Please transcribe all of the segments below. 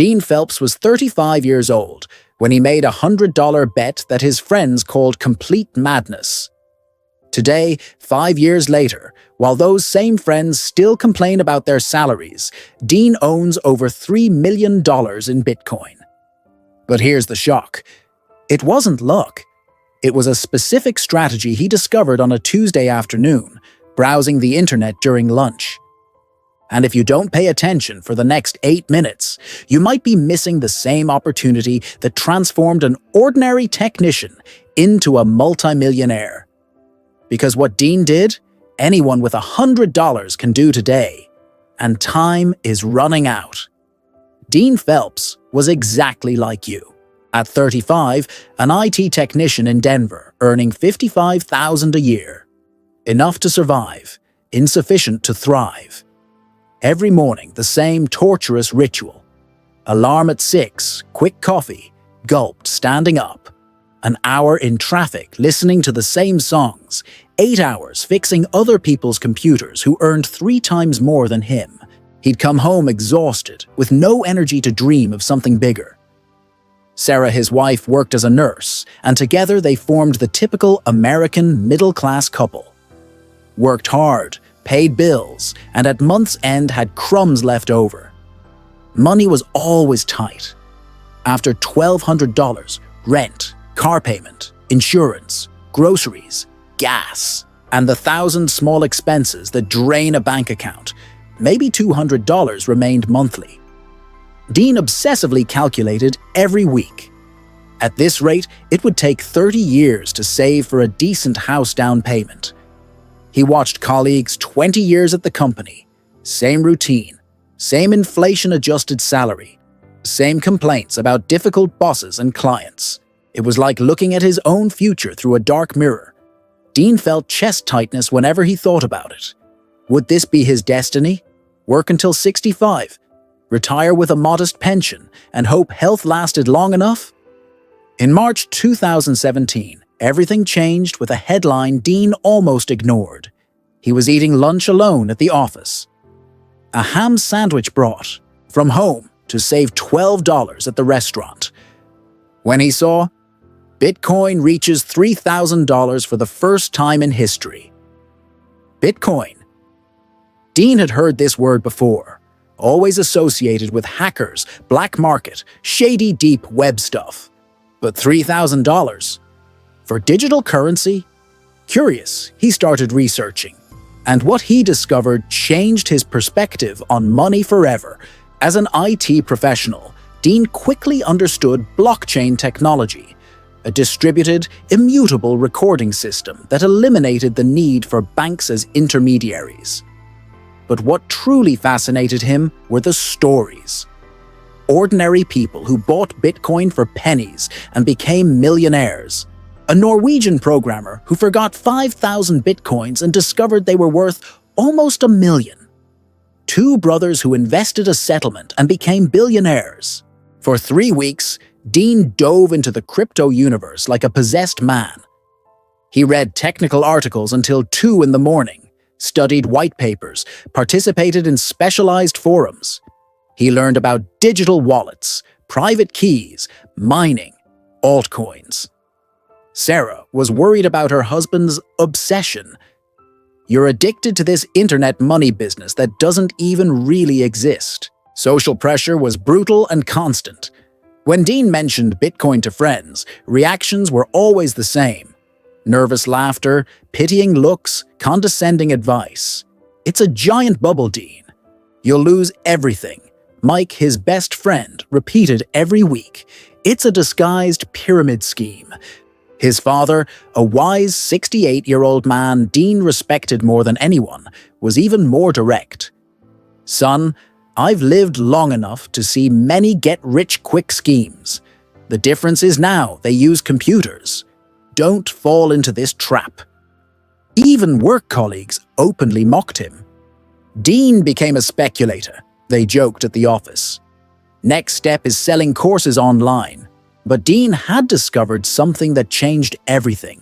Dean Phelps was 35 years old when he made a $100 bet that his friends called complete madness. Today, 5 years later, while those same friends still complain about their salaries, Dean owns over $3 million in Bitcoin. But here's the shock. It wasn't luck. It was a specific strategy he discovered on a Tuesday afternoon, browsing the internet during lunch. And if you don't pay attention for the next 8 minutes, you might be missing the same opportunity that transformed an ordinary technician into a multimillionaire. Because what Dean did, anyone with $100 can do today, and time is running out. Dean Phelps was exactly like you. At 35, an IT technician in Denver, earning $55,000 a year. Enough to survive, insufficient to thrive. Every morning, the same torturous ritual. Alarm at 6, quick coffee, gulped standing up. An hour in traffic listening to the same songs, 8 hours fixing other people's computers who earned 3 times more than him. He'd come home exhausted, with no energy to dream of something bigger. Sarah, his wife, worked as a nurse, and together they formed the typical American middle-class couple. Worked hard, paid bills, and at month's end had crumbs left over. Money was always tight. After $1,200, rent, car payment, insurance, groceries, gas, and the 1,000 small expenses that drain a bank account, maybe $200 remained monthly. Dean obsessively calculated every week. At this rate, it would take 30 years to save for a decent house down payment. He watched colleagues 20 years at the company, same routine, same inflation-adjusted salary, same complaints about difficult bosses and clients. It was like looking at his own future through a dark mirror. Dean felt chest tightness whenever he thought about it. Would this be his destiny? Work until 65, retire with a modest pension, and hope health lasted long enough? In March 2017, everything changed with a headline Dean almost ignored. He was eating lunch alone at the office. A ham sandwich brought from home to save $12 at the restaurant. When he saw, Bitcoin reaches $3,000 for the first time in history. Bitcoin. Dean had heard this word before, always associated with hackers, black market, shady deep web stuff. But $3,000? For digital currency? Curious, he started researching. And what he discovered changed his perspective on money forever. As an IT professional, Dean quickly understood blockchain technology, a distributed, immutable recording system that eliminated the need for banks as intermediaries. But what truly fascinated him were the stories. Ordinary people who bought Bitcoin for pennies and became millionaires. A Norwegian programmer who forgot 5,000 Bitcoins and discovered they were worth almost $1 million. 2 brothers who invested a settlement and became billionaires. For 3 weeks, Dean dove into the crypto universe like a possessed man. He read technical articles until 2 in the morning, studied white papers, participated in specialized forums. He learned about digital wallets, private keys, mining, altcoins. Sarah was worried about her husband's obsession. You're addicted to this internet money business that doesn't even really exist. Social pressure was brutal and constant. When Dean mentioned Bitcoin to friends, reactions were always the same. Nervous laughter, pitying looks, condescending advice. It's a giant bubble, Dean. You'll lose everything. Mike, his best friend, repeated every week. It's a disguised pyramid scheme. His father, a wise 68-year-old man Dean respected more than anyone, was even more direct. Son, I've lived long enough to see many get-rich-quick schemes. The difference is now they use computers. Don't fall into this trap. Even work colleagues openly mocked him. Dean became a speculator, they joked at the office. Next step is selling courses online. But Dean had discovered something that changed everything.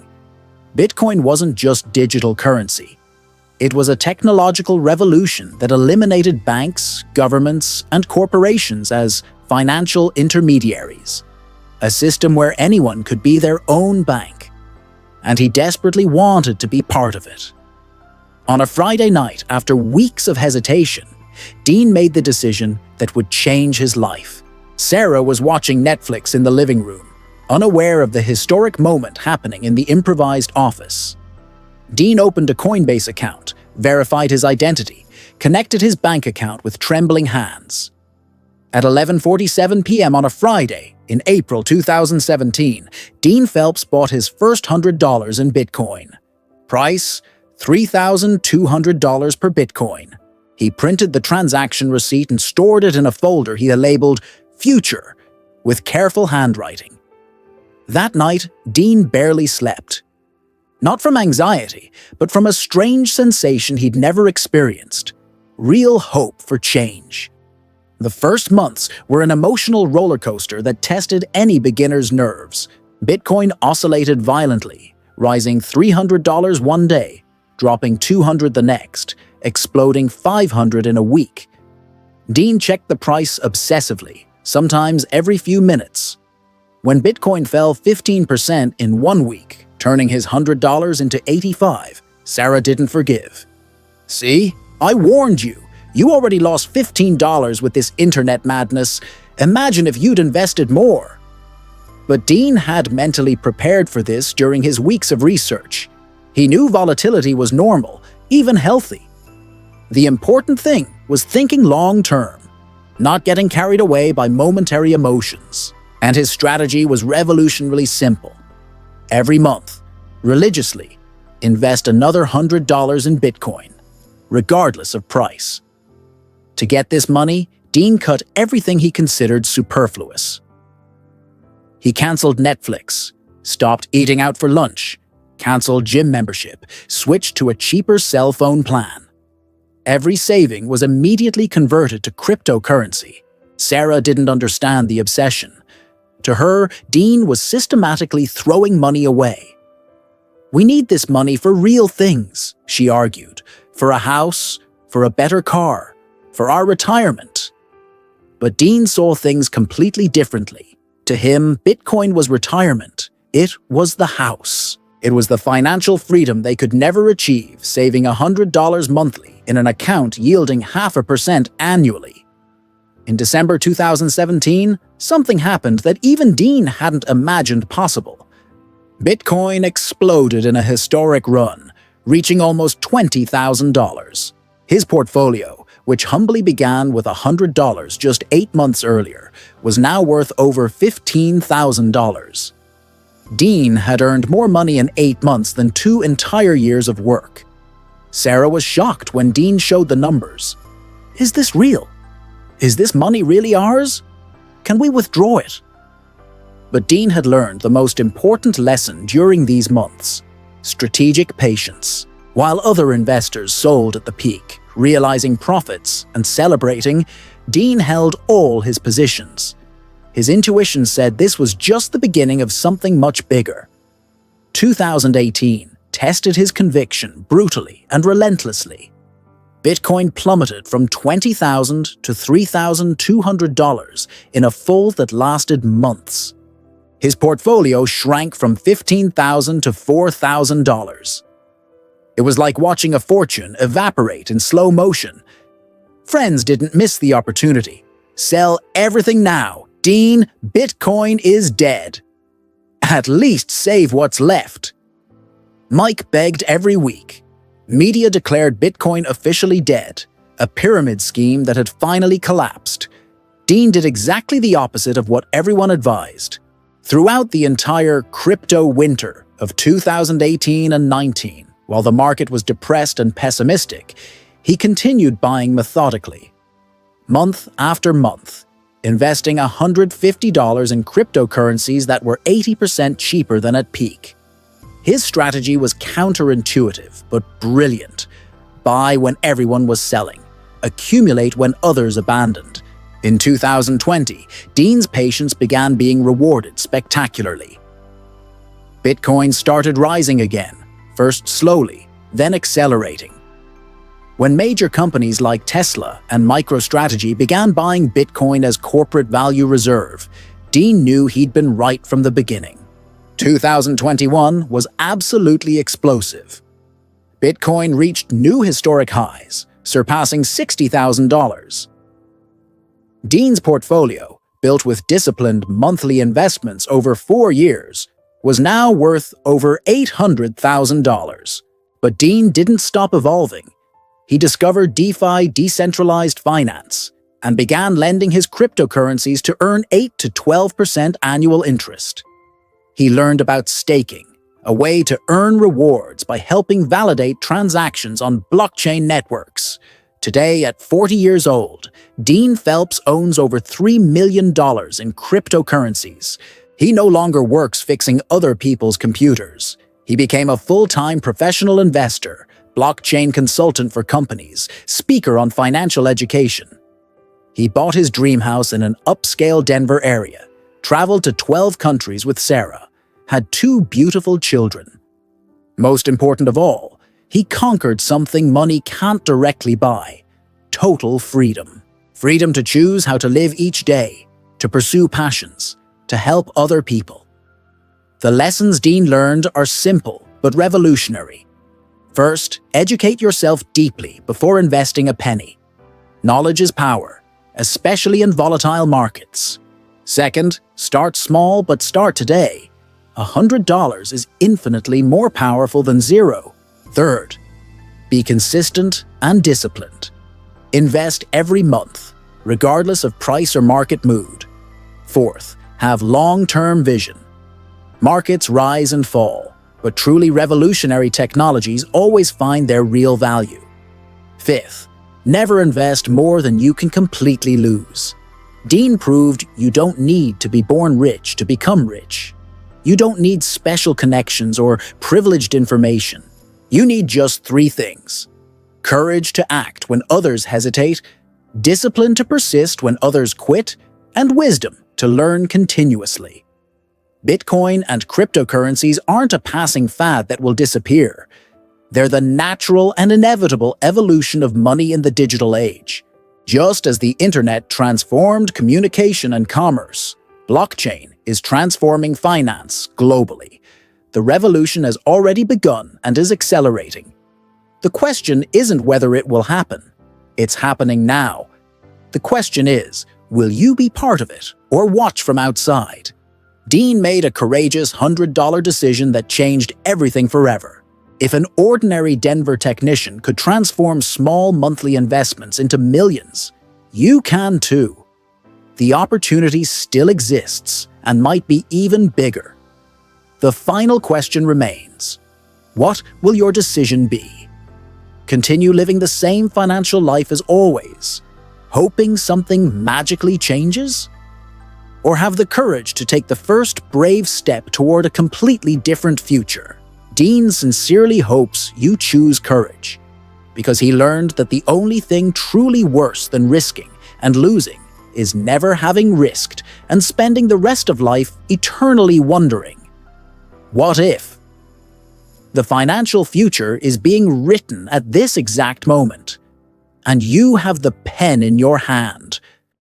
Bitcoin wasn't just digital currency. It was a technological revolution that eliminated banks, governments, and corporations as financial intermediaries, a system where anyone could be their own bank. And he desperately wanted to be part of it. On a Friday night, after weeks of hesitation, Dean made the decision that would change his life. Sarah was watching Netflix in the living room, unaware of the historic moment happening in the improvised office. Dean opened a Coinbase account, verified his identity, connected his bank account with trembling hands. At 11:47 p.m. on a Friday, in April 2017, Dean Phelps bought his first $100 in Bitcoin. Price, $3,200 per Bitcoin. He printed the transaction receipt and stored it in a folder he had labeled Future with careful handwriting. That night, Dean barely slept. Not from anxiety, but from a strange sensation he'd never experienced. Real hope for change. The first months were an emotional roller coaster that tested any beginner's nerves. Bitcoin oscillated violently, rising $300 one day, dropping $200 the next, exploding $500 in a week. Dean checked the price obsessively, sometimes every few minutes. When Bitcoin fell 15% in 1 week, turning his $100 into $85, Sarah didn't forgive. "See, I warned you. You already lost $15 with this internet madness. Imagine if you'd invested more." But Dean had mentally prepared for this during his weeks of research. He knew volatility was normal, even healthy. The important thing was thinking long-term, not getting carried away by momentary emotions. And his strategy was revolutionarily simple. Every month, religiously, invest another $100 in Bitcoin, regardless of price. To get this money, Dean cut everything he considered superfluous. He canceled Netflix, stopped eating out for lunch, canceled gym membership, switched to a cheaper cell phone plan. Every saving was immediately converted to cryptocurrency. Sarah didn't understand the obsession. To her, Dean was systematically throwing money away. "We need this money for real things," she argued, "for a house, for a better car, for our retirement." But Dean saw things completely differently. To him, Bitcoin was retirement. It was the house. It was the financial freedom they could never achieve, saving $100 monthly in an account yielding 0.5% annually. In December 2017, something happened that even Dean hadn't imagined possible. Bitcoin exploded in a historic run, reaching almost $20,000. His portfolio, which humbly began with $100 just 8 months earlier, was now worth over $15,000. Dean had earned more money in 8 months than 2 entire years of work. Sarah was shocked when Dean showed the numbers. "Is this real? Is this money really ours? Can we withdraw it?" But Dean had learned the most important lesson during these months: strategic patience. While other investors sold at the peak, realizing profits and celebrating, Dean held all his positions. His intuition said this was just the beginning of something much bigger. 2018 tested his conviction brutally and relentlessly. Bitcoin plummeted from $20,000 to $3,200 in a fall that lasted months. His portfolio shrank from $15,000 to $4,000. It was like watching a fortune evaporate in slow motion. Friends didn't miss the opportunity. "Sell everything now. Dean, Bitcoin is dead. At least save what's left." Mike begged every week. Media declared Bitcoin officially dead, a pyramid scheme that had finally collapsed. Dean did exactly the opposite of what everyone advised. Throughout the entire crypto winter of 2018 and 19, while the market was depressed and pessimistic, he continued buying methodically. Month after month, investing $150 in cryptocurrencies that were 80% cheaper than at peak. His strategy was counterintuitive, but brilliant. Buy when everyone was selling. Accumulate when others abandoned. In 2020, Dean's patience began being rewarded spectacularly. Bitcoin started rising again, first slowly, then accelerating. When major companies like Tesla and MicroStrategy began buying Bitcoin as corporate value reserve, Dean knew he'd been right from the beginning. 2021 was absolutely explosive. Bitcoin reached new historic highs, surpassing $60,000. Dean's portfolio, built with disciplined monthly investments over 4 years, was now worth over $800,000. But Dean didn't stop evolving. He discovered DeFi, decentralized finance, and began lending his cryptocurrencies to earn 8 to 12% annual interest. He learned about staking, a way to earn rewards by helping validate transactions on blockchain networks. Today, at 40 years old, Dean Phelps owns over $3 million in cryptocurrencies. He no longer works fixing other people's computers. He became a full-time professional investor, blockchain consultant for companies, speaker on financial education. He bought his dream house in an upscale Denver area, traveled to 12 countries with Sarah, had 2 beautiful children. Most important of all, he conquered something money can't directly buy: total freedom. Freedom to choose how to live each day, to pursue passions, to help other people. The lessons Dean learned are simple but revolutionary. First, educate yourself deeply before investing a penny. Knowledge is power, especially in volatile markets. Second, start small but start today. $100 is infinitely more powerful than zero. Third, be consistent and disciplined. Invest every month, regardless of price or market mood. Fourth, have long-term vision. Markets rise and fall, but truly revolutionary technologies always find their real value. Fifth, never invest more than you can completely lose. Dean proved you don't need to be born rich to become rich. You don't need special connections or privileged information. You need just 3 things: courage to act when others hesitate, discipline to persist when others quit, and wisdom to learn continuously. Bitcoin and cryptocurrencies aren't a passing fad that will disappear. They're the natural and inevitable evolution of money in the digital age. Just as the internet transformed communication and commerce, blockchain is transforming finance globally. The revolution has already begun and is accelerating. The question isn't whether it will happen. It's happening now. The question is, will you be part of it or watch from outside? Dean made a courageous $100 decision that changed everything forever. If an ordinary Denver technician could transform small monthly investments into millions, you can too. The opportunity still exists and might be even bigger. The final question remains: what will your decision be? Continue living the same financial life as always, hoping something magically changes? Or have the courage to take the first brave step toward a completely different future? Dean sincerely hopes you choose courage, because he learned that the only thing truly worse than risking and losing is never having risked and spending the rest of life eternally wondering, what if? The financial future is being written at this exact moment, and you have the pen in your hand